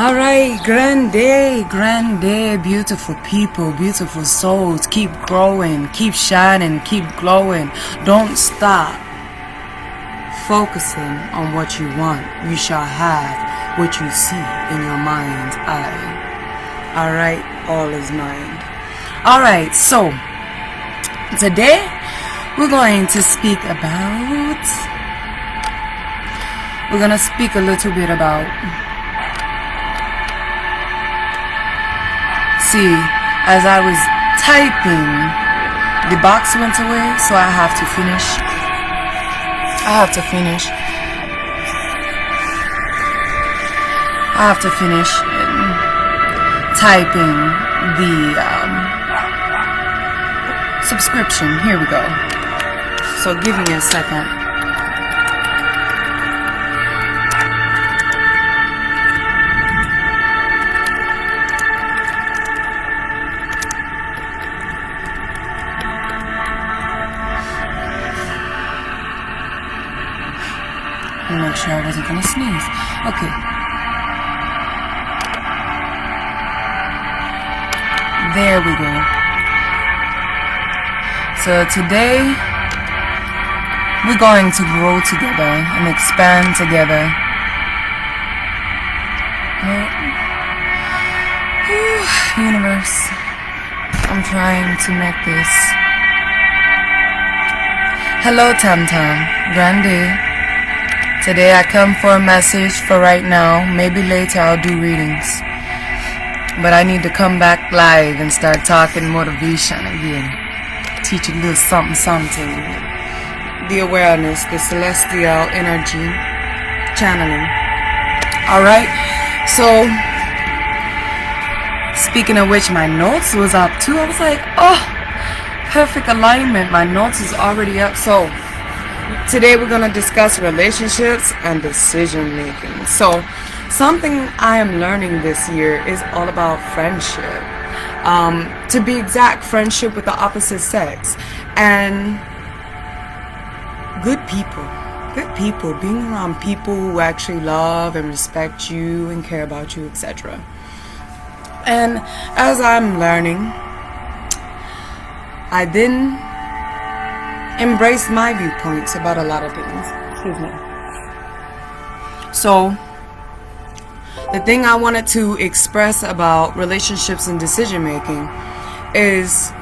Grand day, beautiful people, beautiful souls. Keep growing, keep shining, keep glowing. Don't stop focusing on what you want. You shall have what you see in your mind's eye. Alright, all is mind. Alright, so today we're going to speak a little bit about, see, as I was typing, the box went away, so I have to finish typing the subscription. Here we go. So give me a second. Make sure I wasn't gonna sneeze. Okay. There we go. So today we're going to grow together and expand together. Universe, I'm trying to make this. Hello, Tam Tam. Grande. Today I come for a message for right now. Maybe later I'll do readings. But I need to come back live and start talking motivation again. Teach a little something. The awareness, the celestial energy channeling. Alright, so speaking of which, my notes was up too. I was like, oh, perfect alignment. My notes is already up. So today we're going to discuss relationships and decision making. So something I am learning this year is all about friendship. To be exact, friendship with the opposite sex. And good people, being around people who actually love and respect you and care about you, etc. And as I'm learning, I then embrace my viewpoints about a lot of things. Excuse me. So the thing I wanted to express about relationships and decision making is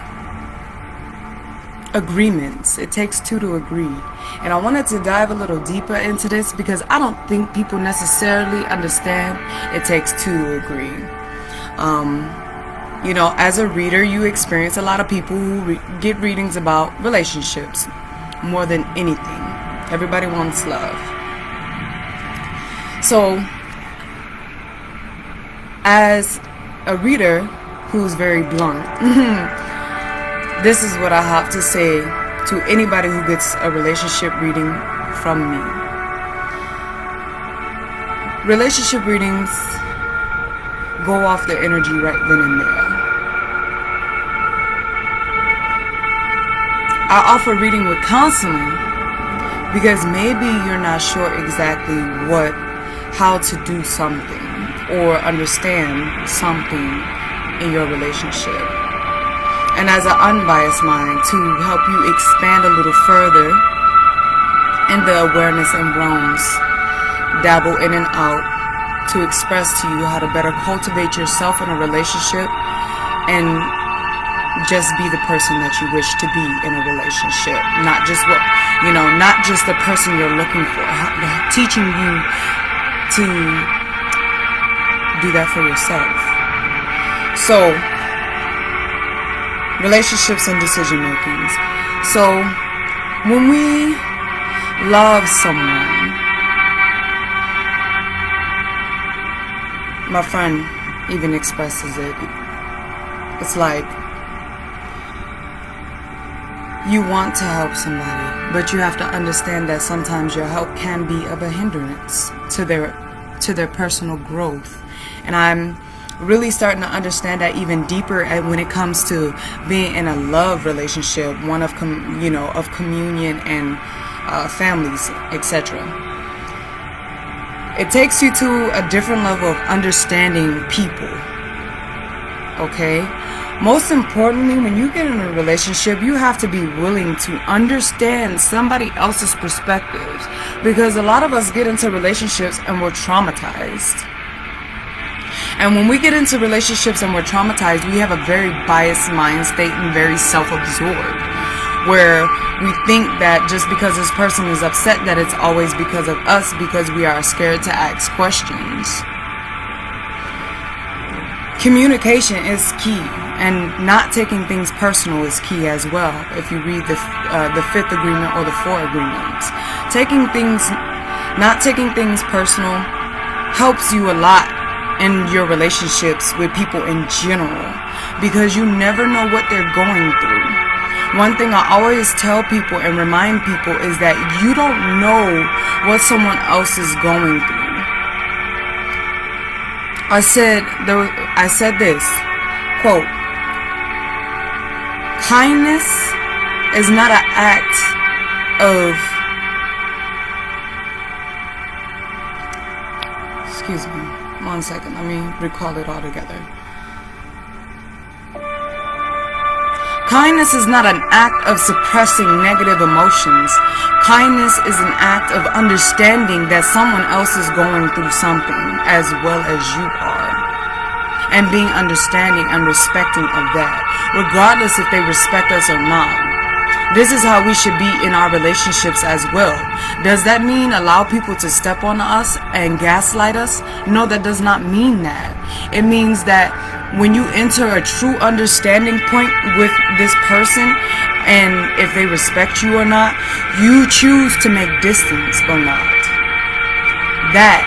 agreements. It takes two to agree. And I wanted to dive a little deeper into this because I don't think people necessarily understand it takes two to agree. You know, as a reader, you experience a lot of people who get readings about relationships more than anything. Everybody wants love. So, as a reader who's very blunt, this is what I have to say to anybody who gets a relationship reading from me. Relationship readings go off the energy right then and there. I offer reading with counseling because maybe you're not sure exactly how to do something or understand something in your relationship. And as an unbiased mind, to help you expand a little further in the awareness and realms, dabble in and out, to express to you how to better cultivate yourself in a relationship and just be the person that you wish to be in a relationship. Not just not just the person you're looking for. Teaching you to do that for yourself. So, relationships and decision makings. So, when we love someone, my friend even expresses it. It's like you want to help somebody, but you have to understand that sometimes your help can be of a hindrance to their personal growth. And I'm really starting to understand that even deeper when it comes to being in a love relationship, one of of communion and families, etc. It takes you to a different level of understanding people. Okay? Most importantly, when you get in a relationship, you have to be willing to understand somebody else's perspectives. Because a lot of us get into relationships and we're traumatized. And when we get into relationships and we're traumatized, we have a very biased mind state and very self-absorbed. Where we think that just because this person is upset that it's always because of us, because we are scared to ask questions. Communication is key, and not taking things personal is key as well. If you read the fifth agreement or the 4 agreements, not taking things personal helps you a lot in your relationships with people in general, because you never know what they're going through. One thing I always tell people and remind people is that you don't know what someone else is going through. I said this, quote, kindness is not an act of, excuse me, 1 second, let me recall it all together. Kindness is not an act of suppressing negative emotions. Kindness is an act of understanding that someone else is going through something as well as you are. And being understanding and respecting of that, regardless if they respect us or not. This is how we should be in our relationships as well. Does that mean allow people to step on us and gaslight us? No, that does not mean that. It means that when you enter a true understanding point with this person, and if they respect you or not, you choose to make distance or not. That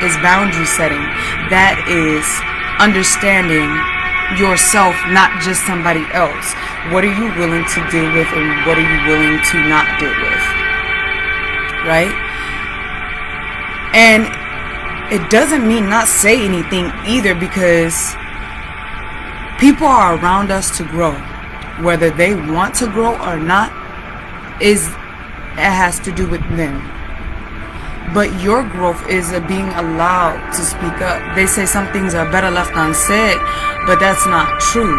is boundary setting. That is understanding yourself, not just somebody else. What are you willing to deal with, and what are you willing to not deal with? Right? And it doesn't mean not say anything either, because people are around us to grow. Whether they want to grow or not, it has to do with them. But your growth is being allowed to speak up. They say some things are better left unsaid, but that's not true.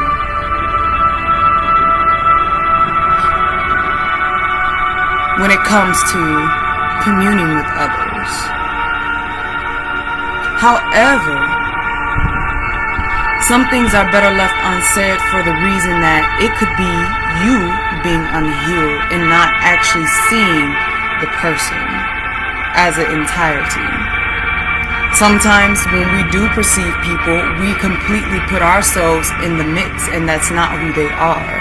When it comes to communing with others. However, some things are better left unsaid for the reason that it could be you being unhealed and not actually seeing the person as an entirety. Sometimes when we do perceive people, we completely put ourselves in the mix, and that's not who they are.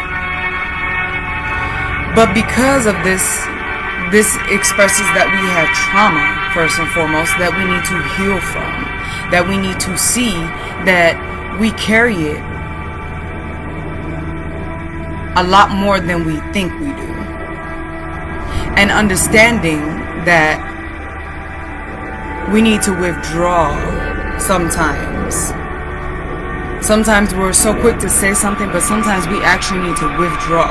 But because of this expresses that we have trauma, first and foremost, that we need to heal from, that we need to see that we carry it a lot more than we think we do. And understanding that we need to withdraw sometimes. Sometimes we're so quick to say something, but sometimes we actually need to withdraw.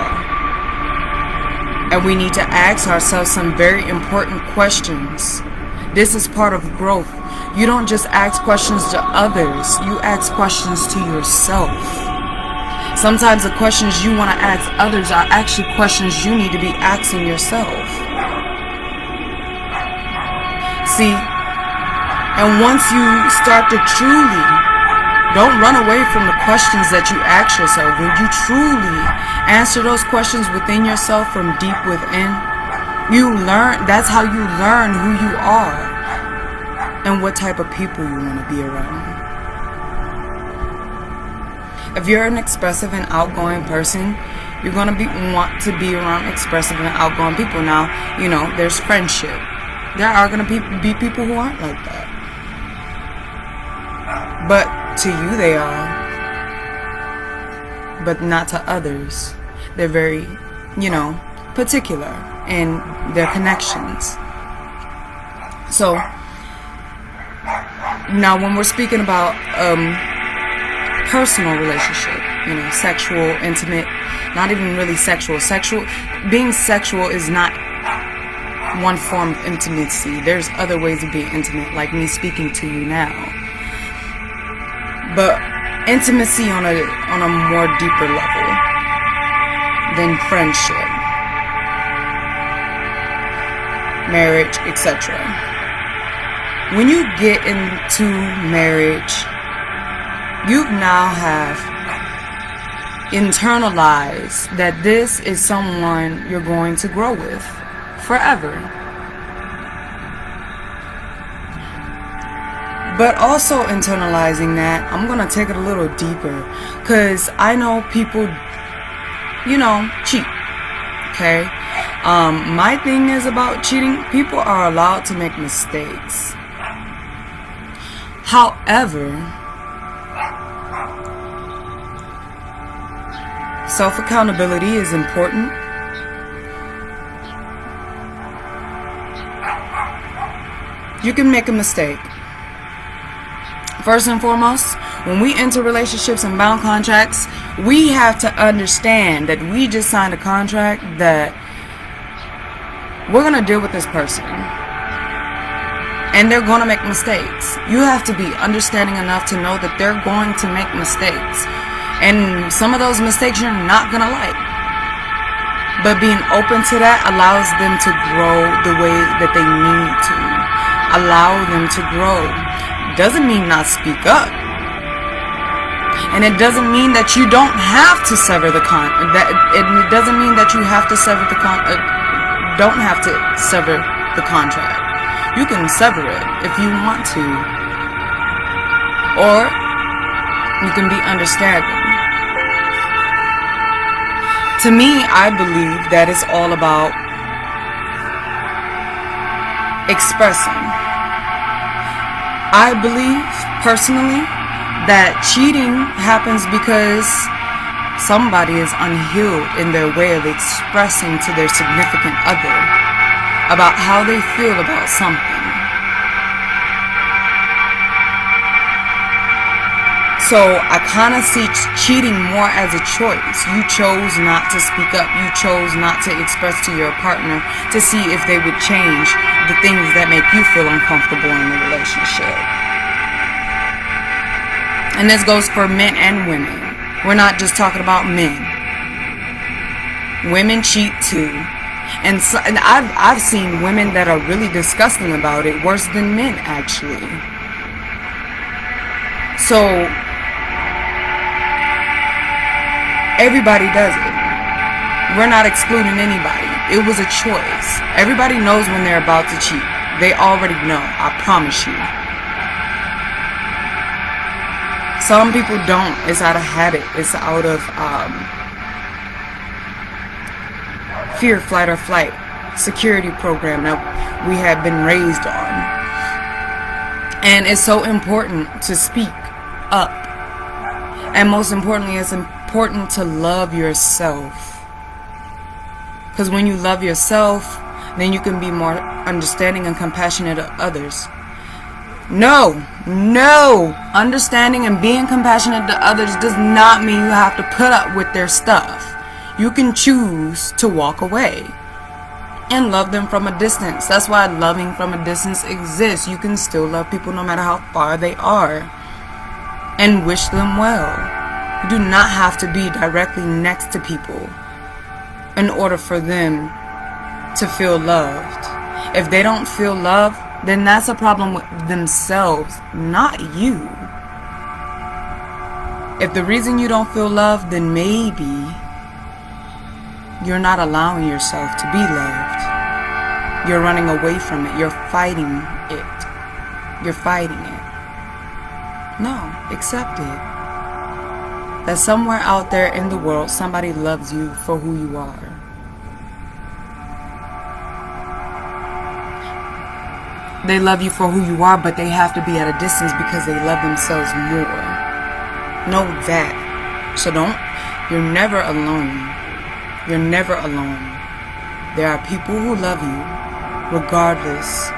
And we need to ask ourselves some very important questions. This is part of growth. You don't just ask questions to others, you ask questions to yourself. Sometimes the questions you want to ask others are actually questions you need to be asking yourself. See, and once you start to truly, don't run away from the questions that you ask yourself. When you truly answer those questions within yourself from deep within, you learn, that's how you learn who you are. And what type of people you want to be around. If you're an expressive and outgoing person, you're going to want to be around expressive and outgoing people. Now, you know, there's friendship. There are going to be people who aren't like that. But to you they are. But not to others. They're very, particular in their connections. So, now when we're speaking about personal relationship, sexual, intimate, not even really sexual. Being sexual is not one form of intimacy. There's other ways of being intimate, like me speaking to you now. But intimacy on a more deeper level than friendship, marriage, etc. When you get into marriage, you now have internalized that this is someone you're going to grow with forever. But also internalizing that, I'm going to take it a little deeper, because I know people, cheat. Okay? My thing is about cheating, people are allowed to make mistakes. However, self-accountability is important. You can make a mistake. First and foremost, when we enter relationships and bound contracts, we have to understand that we just signed a contract that we're going to deal with this person. And they're going to make mistakes. You have to be understanding enough to know that they're going to make mistakes. And some of those mistakes you're not going to like. But being open to that allows them to grow the way that they need to. Allow them to grow. Doesn't mean not speak up. And it doesn't mean that you don't have to sever the it doesn't mean that you have to sever don't have to sever the contract. You can sever it if you want to. Or you can be understanding. To me, I believe that it's all about expressing. I believe, personally, that cheating happens because somebody is unhealed in their way of expressing to their significant other about how they feel about something. So I kind of see cheating more as a choice. You chose not to speak up. You chose not to express to your partner to see if they would change the things that make you feel uncomfortable in the relationship. And this goes for men and women. We're not just talking about men. Women cheat too. And I've seen women that are really disgusting about it, worse than men actually. So everybody does it. We're not excluding anybody. It was a choice. Everybody knows when they're about to cheat. They already know. I promise you. Some people don't. It's out of habit. It's out of fear, flight, or flight security program that we have been raised on. And it's so important to speak up. And most importantly, it's important to love yourself. Because when you love yourself, then you can be more understanding and compassionate of others. No. Understanding and being compassionate to others does not mean you have to put up with their stuff. You can choose to walk away and love them from a distance. That's why loving from a distance exists. You can still love people no matter how far they are and wish them well. You do not have to be directly next to people in order for them to feel loved. If they don't feel loved, then that's a problem with themselves, not you. If the reason you don't feel loved, then maybe you're not allowing yourself to be loved. You're running away from it. You're fighting it. You're fighting it. No, accept it. That somewhere out there in the world, somebody loves you for who you are. They love you for who you are, but they have to be at a distance because they love themselves more. Know that. So you're never alone. You're never alone. There are people who love you regardless.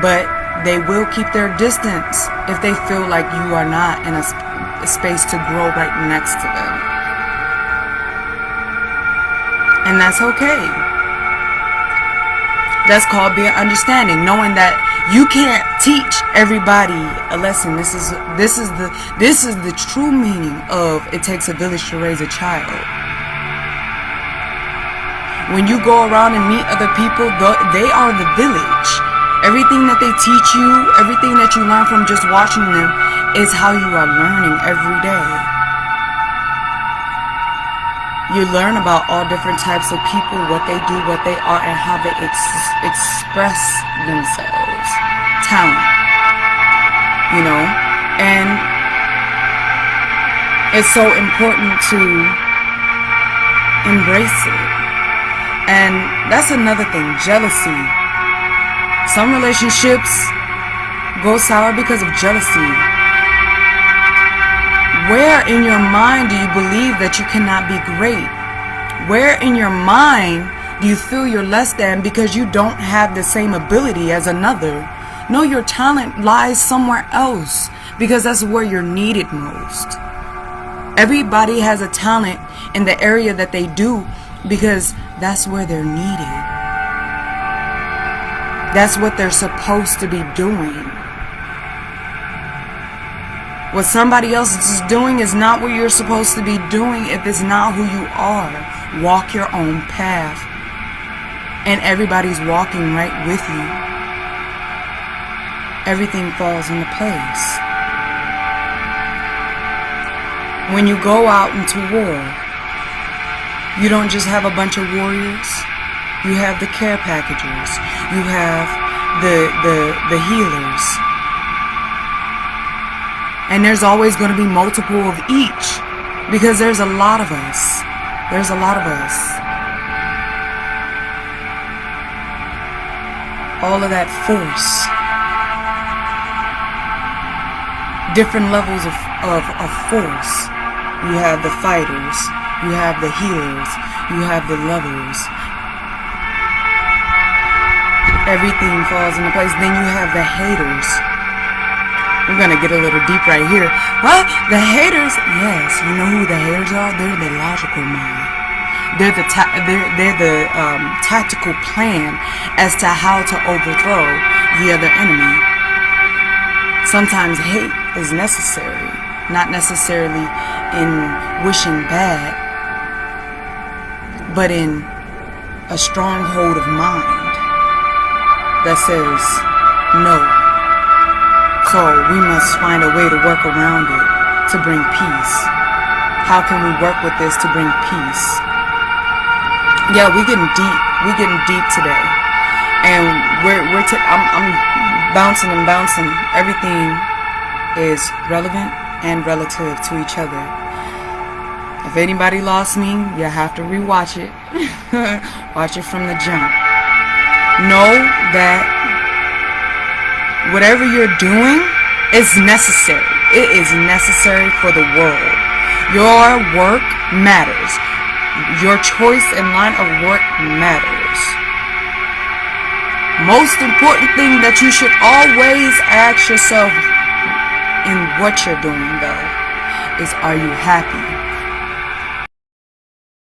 But they will keep their distance if they feel like you are not in a space to grow right next to them. And that's okay. That's called being understanding, knowing that you can't teach everybody a lesson. This is the true meaning of it takes a village to raise a child. When you go around and meet other people, they are the village. Everything that they teach you, everything that you learn from just watching them is how you are learning every day. You learn about all different types of people, what they do, what they are, and how they express themselves. Talent. You know? And it's so important to embrace it. And that's another thing, jealousy. Some relationships go sour because of jealousy. Where in your mind do you believe that you cannot be great? Where in your mind do you feel you're less than because you don't have the same ability as another? No, your talent lies somewhere else because that's where you're needed most. Everybody has a talent in the area that they do because that's where they're needed. That's what they're supposed to be doing. What somebody else is doing is not what you're supposed to be doing if it's not who you are. Walk your own path. And everybody's walking right with you. Everything falls into place. When you go out into war, you don't just have a bunch of warriors. You have the care packagers. You have the healers. And there's always going to be multiple of each because there's a lot of us. There's a lot of us. All of that force. Different levels of force. You have the fighters. You have the healers. You have the lovers. Everything falls into place. Then you have the haters. We're going to get a little deep right here. What? The haters? Yes. You know who the haters are? They're the logical mind. They're the tactical plan as to how to overthrow the other enemy. Sometimes hate is necessary. Not necessarily in wishing bad, but in a stronghold of mind that says no. So we must find a way to work around it to bring peace. How can we work with this to bring peace? Yeah, we getting deep. We getting deep today, and I'm bouncing and bouncing. Everything is relevant and relative to each other. If anybody lost me, you have to rewatch it. Watch it from the jump. Know that whatever you're doing is necessary. It is necessary for the world. Your work matters. Your choice and line of work matters. Most important thing that you should always ask yourself in what you're doing, though, is are you happy?